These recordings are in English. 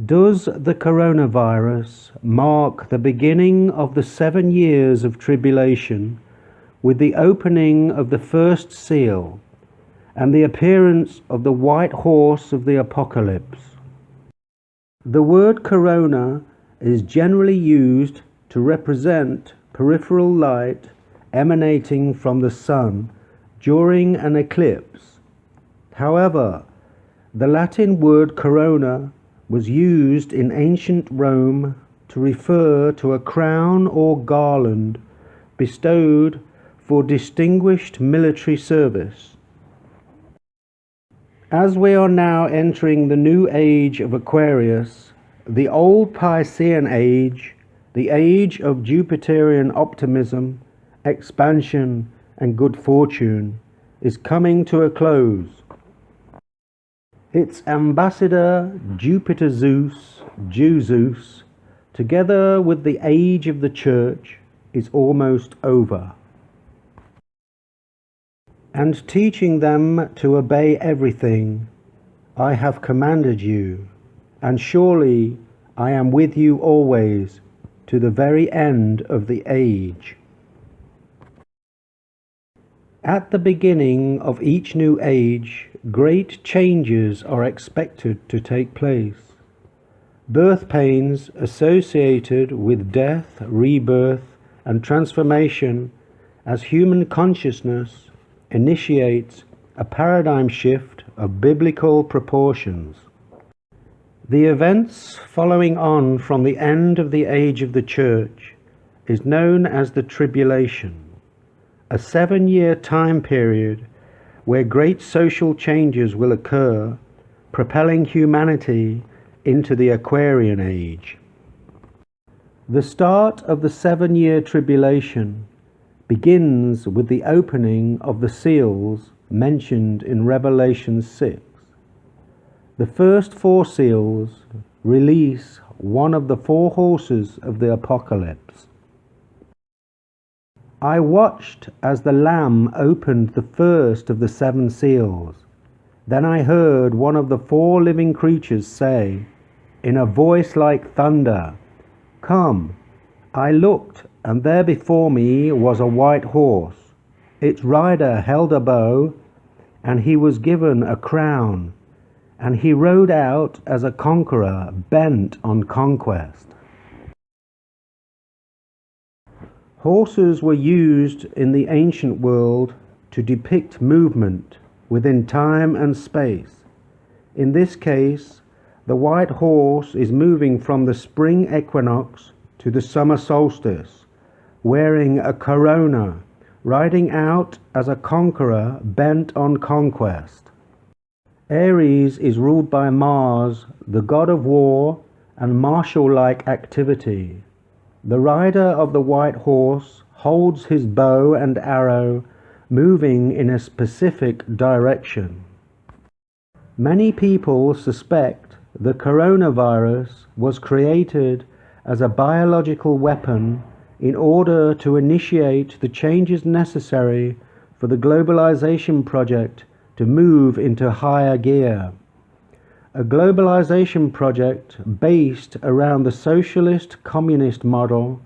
Does the coronavirus mark the beginning of the 7 years of tribulation with the opening of the first seal and the appearance of the white horse of the apocalypse? The word corona is generally used to represent peripheral light emanating from the sun during an eclipse. However, the Latin word corona was used in ancient Rome to refer to a crown or garland bestowed for distinguished military service. As we are now entering the new age of Aquarius, the old Piscean age, the age of Jupiterian optimism, expansion, and good fortune, is coming to a close. Its ambassador, Jupiter Zeus, Jew Zeus, together with the age of the Church, is almost over. And teaching them to obey everything I have commanded you, and surely I am with you always, to the very end of the age. At the beginning of each new age, great changes are expected to take place. Birth pains associated with death, rebirth, and transformation as human consciousness initiates a paradigm shift of biblical proportions. The events following on from the end of the age of the Church is known as the Tribulation, a 7-year time period where great social changes will occur, propelling humanity into the Aquarian age. The start of the 7-year tribulation begins with the opening of the seals mentioned in Revelation 6. The first 4 seals release one of the 4 horses of the apocalypse. I watched as the Lamb opened the first of the 7 seals. Then I heard one of the 4 living creatures say, in a voice like thunder, "Come." I looked, and there before me was a white horse. Its rider held a bow, and he was given a crown, and he rode out as a conqueror bent on conquest. Horses were used in the ancient world to depict movement within time and space. In this case, the white horse is moving from the spring equinox to the summer solstice, wearing a corona, riding out as a conqueror bent on conquest. Aries is ruled by Mars, the god of war and martial-like activity. The rider of the white horse holds his bow and arrow, moving in a specific direction. Many people suspect the coronavirus was created as a biological weapon in order to initiate the changes necessary for the globalization project to move into higher gear. A globalization project based around the socialist communist model,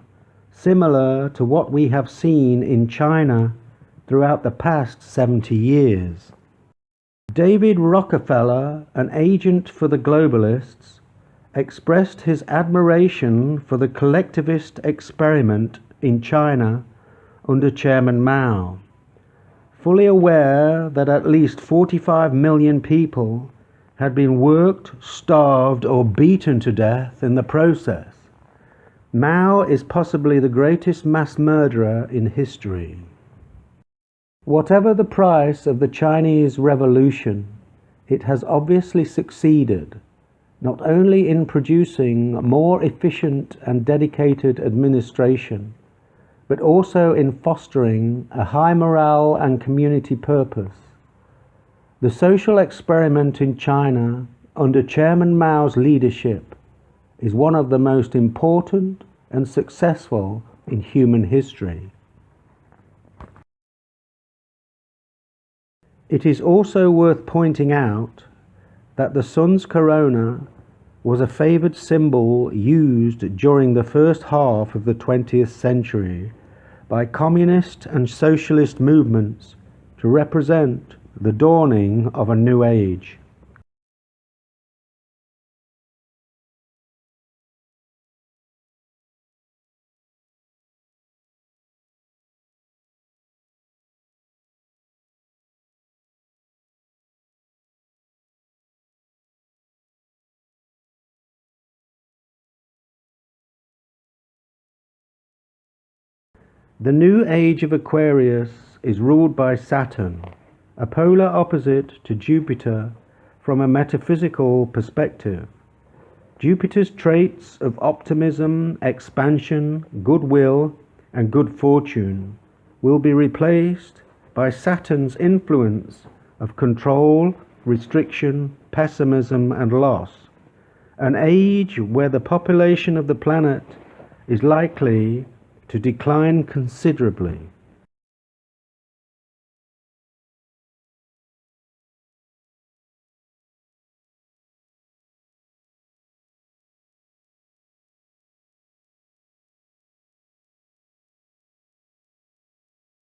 similar to what we have seen in China throughout the past 70 years. David Rockefeller, an agent for the globalists, expressed his admiration for the collectivist experiment in China under Chairman Mao, fully aware that at least 45 million people had been worked, starved, or beaten to death in the process. Mao is possibly the greatest mass murderer in history. Whatever the price of the Chinese Revolution, it has obviously succeeded, not only in producing more efficient and dedicated administration, but also in fostering a high morale and community purpose. The social experiment in China under Chairman Mao's leadership is one of the most important and successful in human history. It is also worth pointing out that the sun's corona was a favored symbol used during the first half of the 20th century by communist and socialist movements to represent the dawning of a new age. The new age of Aquarius is ruled by Saturn, a polar opposite to Jupiter from a metaphysical perspective. Jupiter's traits of optimism, expansion, goodwill, and good fortune will be replaced by Saturn's influence of control, restriction, pessimism, and loss. An age where the population of the planet is likely to decline considerably.